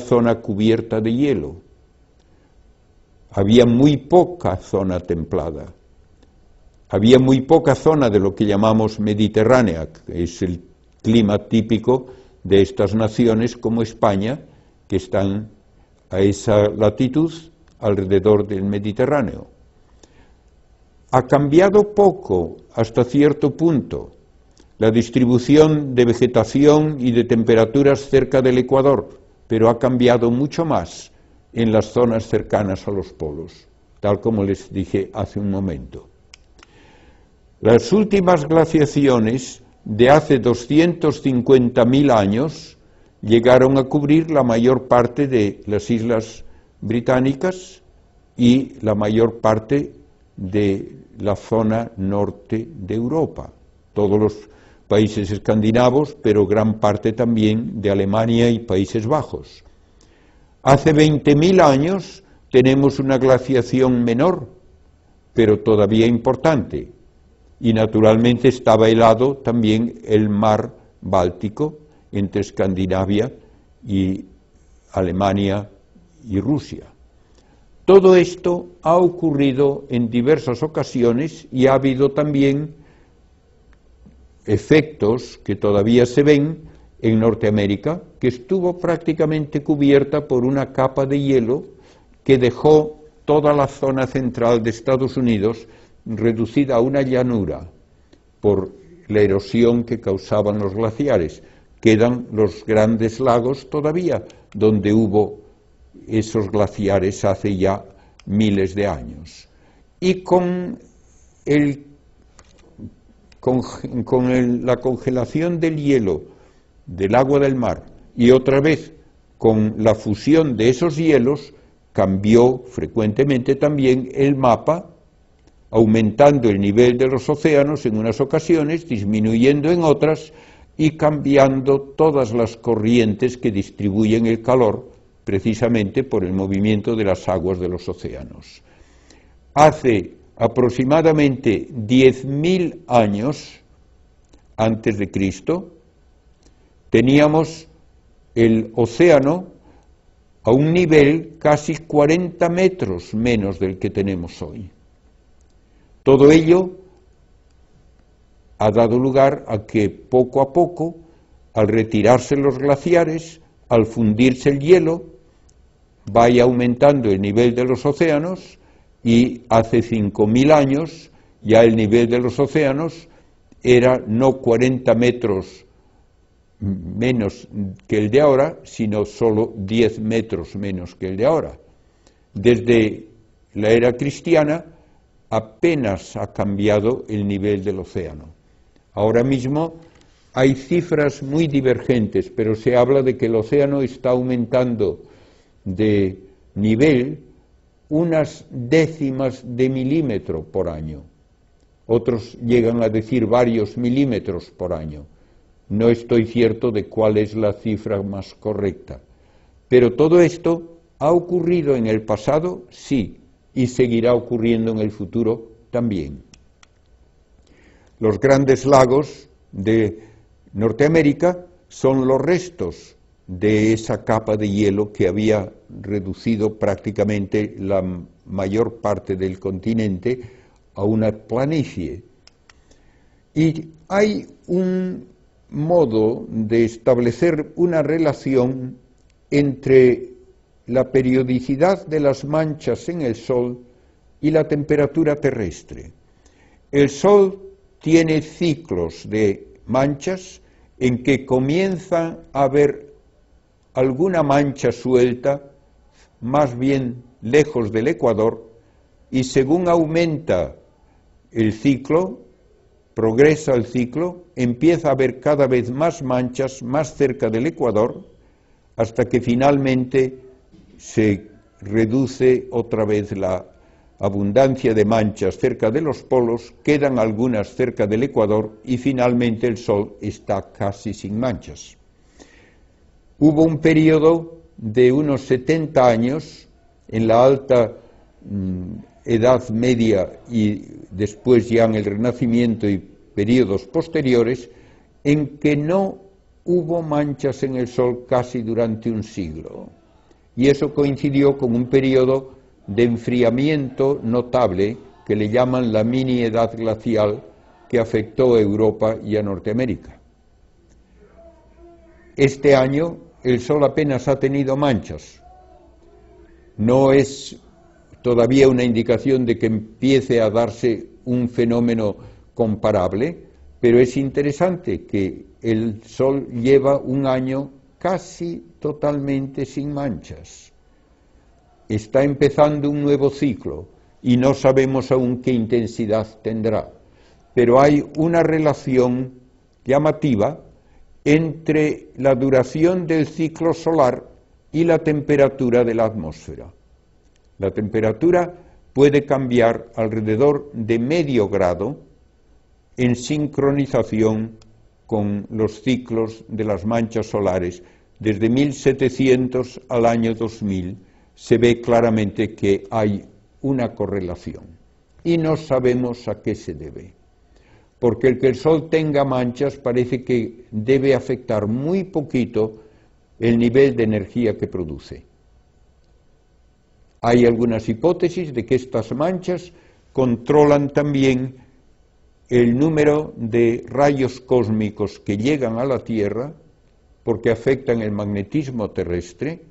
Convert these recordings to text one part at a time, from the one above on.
zona cubierta de hielo. Había muy poca zona templada. Había muy poca zona de lo que llamamos mediterránea, que es el clima típico de estas naciones como España, que están a esa latitud alrededor del Mediterráneo. Ha cambiado poco hasta cierto punto la distribución de vegetación y de temperaturas cerca del Ecuador, pero ha cambiado mucho más en las zonas cercanas a los polos, tal como les dije hace un momento. Las últimas glaciaciones de hace 250.000 años llegaron a cubrir la mayor parte de las islas británicas y la mayor parte de la zona norte de Europa, todos los países escandinavos, pero gran parte también de Alemania y Países Bajos. Hace 20.000 años tenemos una glaciación menor, pero todavía importante, y naturalmente estaba helado también el mar Báltico entre Escandinavia y Alemania y Rusia. Todo esto ha ocurrido en diversas ocasiones y ha habido también efectos que todavía se ven en Norteamérica, que estuvo prácticamente cubierta por una capa de hielo que dejó toda la zona central de Estados Unidos reducida a una llanura por la erosión que causaban los glaciares. Quedan los grandes lagos todavía, donde hubo esos glaciares hace ya miles de años. Y con la congelación del hielo del agua del mar y otra vez con la fusión de esos hielos, cambió frecuentemente también el mapa, aumentando el nivel de los océanos en unas ocasiones, disminuyendo en otras y cambiando todas las corrientes que distribuyen el calor precisamente por el movimiento de las aguas de los océanos. Hace aproximadamente 10.000 años antes de Cristo, teníamos el océano a un nivel casi 40 metros menos del que tenemos hoy. Todo ello ha dado lugar a que poco a poco, al retirarse los glaciares, al fundirse el hielo, vaya aumentando el nivel de los océanos y hace 5.000 años ya el nivel de los océanos era no 40 metros menos que el de ahora, sino solo 10 metros menos que el de ahora. Desde la era cristiana apenas ha cambiado el nivel del océano. Ahora mismo hay cifras muy divergentes, pero se habla de que el océano está aumentando de nivel unas décimas de milímetro por año. Otros llegan a decir varios milímetros por año. No estoy cierto de cuál es la cifra más correcta. Pero todo esto ha ocurrido en el pasado, sí, y seguirá ocurriendo en el futuro también. Los grandes lagos de Norteamérica son los restos de esa capa de hielo que había reducido prácticamente la mayor parte del continente a una planicie. Y hay un modo de establecer una relación entre la periodicidad de las manchas en el Sol y la temperatura terrestre. El Sol tiene ciclos de manchas en que comienza a haber alguna mancha suelta, más bien lejos del ecuador, y según aumenta el ciclo, progresa el ciclo, empieza a haber cada vez más manchas más cerca del ecuador, hasta que finalmente se reduce otra vez la abundancia de manchas cerca de los polos, quedan algunas cerca del ecuador y finalmente el Sol está casi sin manchas. Hubo un periodo de unos 70 años en la alta Edad Media y después ya en el Renacimiento y periodos posteriores, en que no hubo manchas en el Sol casi durante un siglo. y eso coincidió con un periodo de enfriamiento notable que le llaman la mini edad glacial, que afectó a Europa y a Norteamérica. Este año el Sol apenas ha tenido manchas. No es todavía una indicación de que empiece a darse un fenómeno comparable, pero es interesante que el Sol lleva un año casi totalmente sin manchas. Está empezando un nuevo ciclo y no sabemos aún qué intensidad tendrá, pero hay una relación llamativa entre la duración del ciclo solar y la temperatura de la atmósfera. La temperatura puede cambiar alrededor de medio grado en sincronización con los ciclos de las manchas solares. Desde 1700 al año 2000 se ve claramente que hay una correlación y no sabemos a qué se debe, porque el que el Sol tenga manchas parece que debe afectar muy poquito el nivel de energía que produce. Hay algunas hipótesis de que estas manchas controlan también el número de rayos cósmicos que llegan a la Tierra, porque afectan el magnetismo terrestre,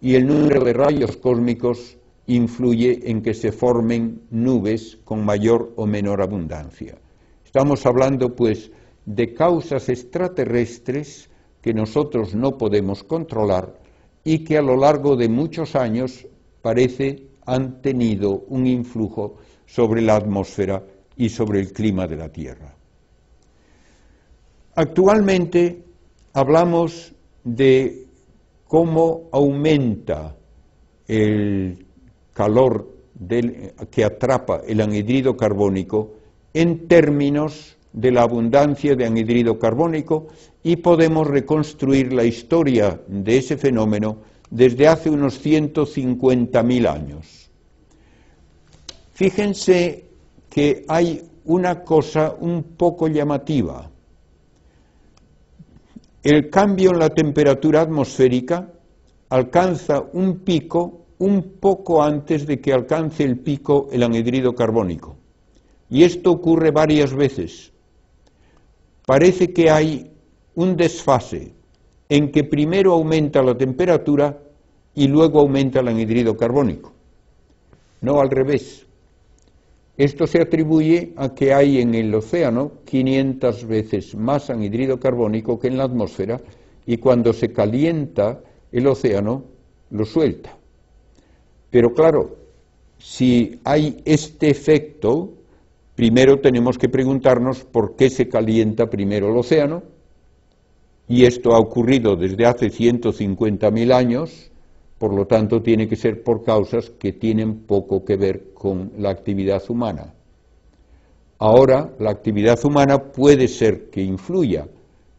y el número de rayos cósmicos influye en que se formen nubes con mayor o menor abundancia. Estamos hablando, pues, de causas extraterrestres que nosotros no podemos controlar y que a lo largo de muchos años parece han tenido un influjo sobre la atmósfera y sobre el clima de la Tierra. Actualmente hablamos de cómo aumenta el calor que atrapa el anhidrido carbónico en términos de la abundancia de anhidrido carbónico, y podemos reconstruir la historia de ese fenómeno desde hace unos 150.000 años. Fíjense que hay una cosa un poco llamativa. El cambio en la temperatura atmosférica alcanza un pico un poco antes de que alcance el pico el anhidrido carbónico. Y esto ocurre varias veces. Parece que hay un desfase en que primero aumenta la temperatura y luego aumenta el anhidrido carbónico. No al revés. Esto se atribuye a que hay en el océano 500 veces más anhidrido carbónico que en la atmósfera, y cuando se calienta el océano lo suelta. Pero claro, si hay este efecto, primero tenemos que preguntarnos por qué se calienta primero el océano, y esto ha ocurrido desde hace 150.000 años, por lo tanto tiene que ser por causas que tienen poco que ver con la actividad humana. Ahora, la actividad humana puede ser que influya,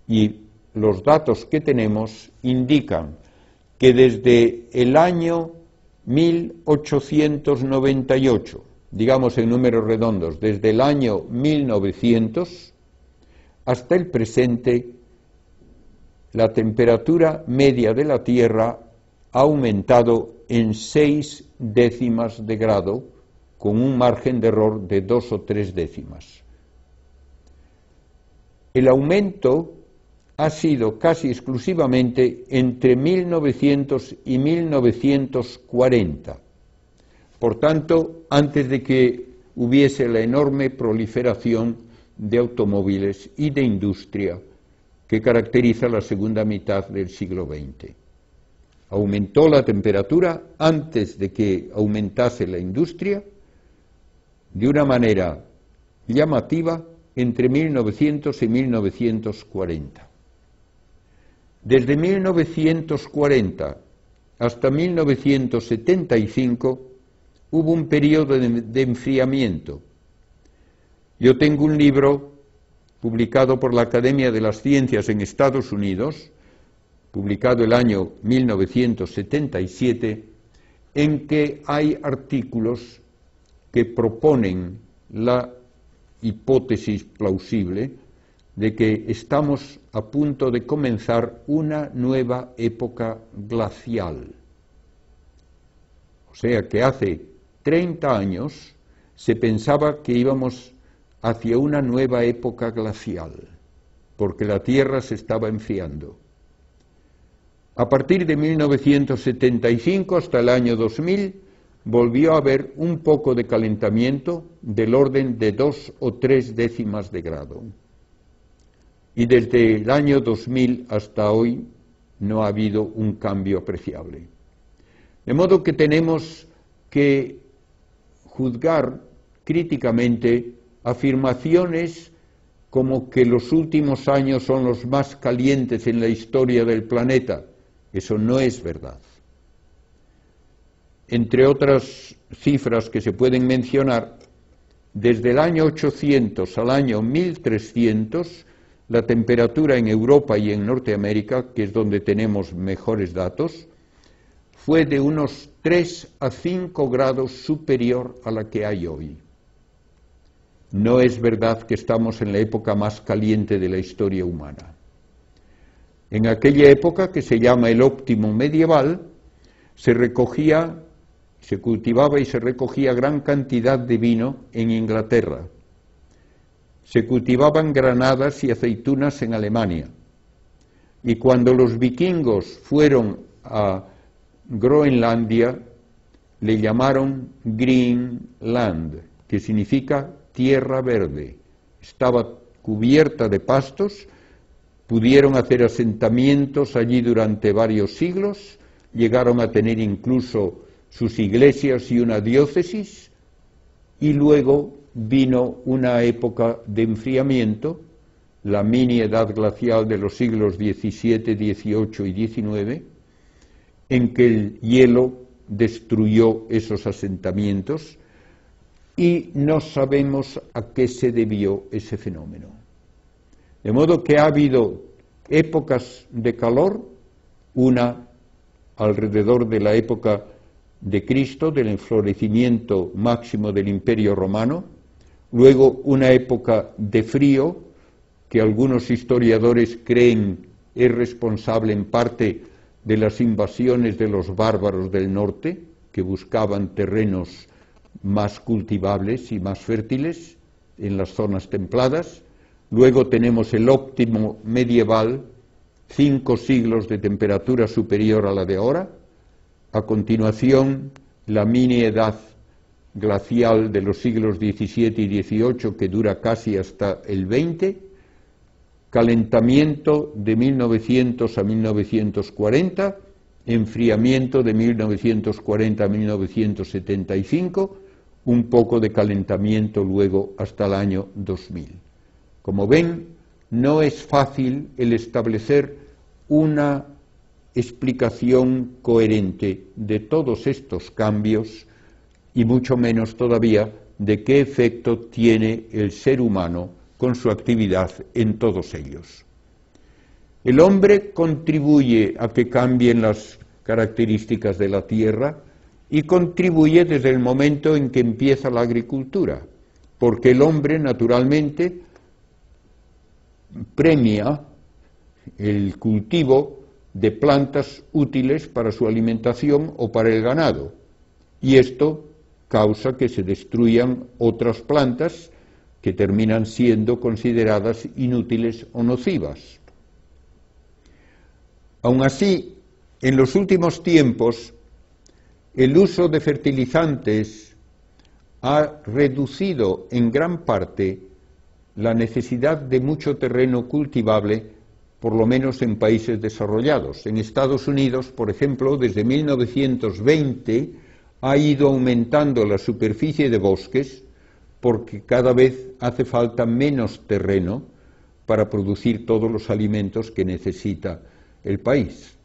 y los datos que tenemos indican que desde el año 1898, digamos en números redondos, desde el año 1900 hasta el presente, la temperatura media de la Tierra ha aumentado en 6 décimas de grado, con un margen de error de 2 o 3 décimas. El aumento ha sido casi exclusivamente entre 1900 y 1940. Por tanto, antes de que hubiese la enorme proliferación de automóviles y de industria que caracteriza la segunda mitad del siglo XX. Aumentó la temperatura antes de que aumentase la industria de una manera llamativa entre 1900 y 1940. Desde 1940 hasta 1975 hubo un periodo de enfriamiento. Yo tengo un libro publicado por la Academia de las Ciencias en Estados Unidos, publicado el año 1977, en que hay artículos que proponen la hipótesis plausible de que estamos a punto de comenzar una nueva época glacial. O sea que hace 30 años se pensaba que íbamos hacia una nueva época glacial, porque la Tierra se estaba enfriando. A partir de 1975 hasta el año 2000 volvió a haber un poco de calentamiento del orden de 2 o 3 décimas de grado. Y desde el año 2000 hasta hoy no ha habido un cambio apreciable. De modo que tenemos que juzgar críticamente afirmaciones como que los últimos años son los más calientes en la historia del planeta. Eso no es verdad. Entre otras cifras que se pueden mencionar, desde el año 800 al año 1300, la temperatura en Europa y en Norteamérica, que es donde tenemos mejores datos, fue de unos 3 a 5 grados superior a la que hay hoy. No es verdad que estamos en la época más caliente de la historia humana. En aquella época, que se llama el óptimo medieval, se cultivaba y se recogía gran cantidad de vino en Inglaterra. Se cultivaban granadas y aceitunas en Alemania. Y cuando los vikingos fueron a Groenlandia, le llamaron Greenland, que significa tierra verde. Estaba cubierta de pastos, pudieron hacer asentamientos allí durante varios siglos, llegaron a tener incluso sus iglesias y una diócesis, y luego vino una época de enfriamiento, la mini edad glacial de los siglos XVII, XVIII y XIX, en que el hielo destruyó esos asentamientos y no sabemos a qué se debió ese fenómeno. De modo que ha habido épocas de calor, una alrededor de la época de Cristo, del enflorecimiento máximo del Imperio Romano, luego una época de frío, que algunos historiadores creen es responsable en parte de las invasiones de los bárbaros del norte, que buscaban terrenos más cultivables y más fértiles en las zonas templadas. Luego tenemos el óptimo medieval, 5 siglos de temperatura superior a la de ahora. A continuación, la mini edad glacial de los siglos XVII y XVIII, que dura casi hasta el XX, calentamiento de 1900 a 1940, enfriamiento de 1940 a 1975, un poco de calentamiento luego hasta el año 2000. Como ven, no es fácil el establecer una explicación coherente de todos estos cambios y mucho menos todavía de qué efecto tiene el ser humano con su actividad en todos ellos. El hombre contribuye a que cambien las características de la tierra y contribuye desde el momento en que empieza la agricultura, porque el hombre naturalmente premia el cultivo de plantas útiles para su alimentación o para el ganado, y esto causa que se destruyan otras plantas que terminan siendo consideradas inútiles o nocivas. Aun así, en los últimos tiempos, el uso de fertilizantes ha reducido en gran parte la necesidad de mucho terreno cultivable, por lo menos en países desarrollados. En Estados Unidos, por ejemplo, desde 1920 ha ido aumentando la superficie de bosques porque cada vez hace falta menos terreno para producir todos los alimentos que necesita el país.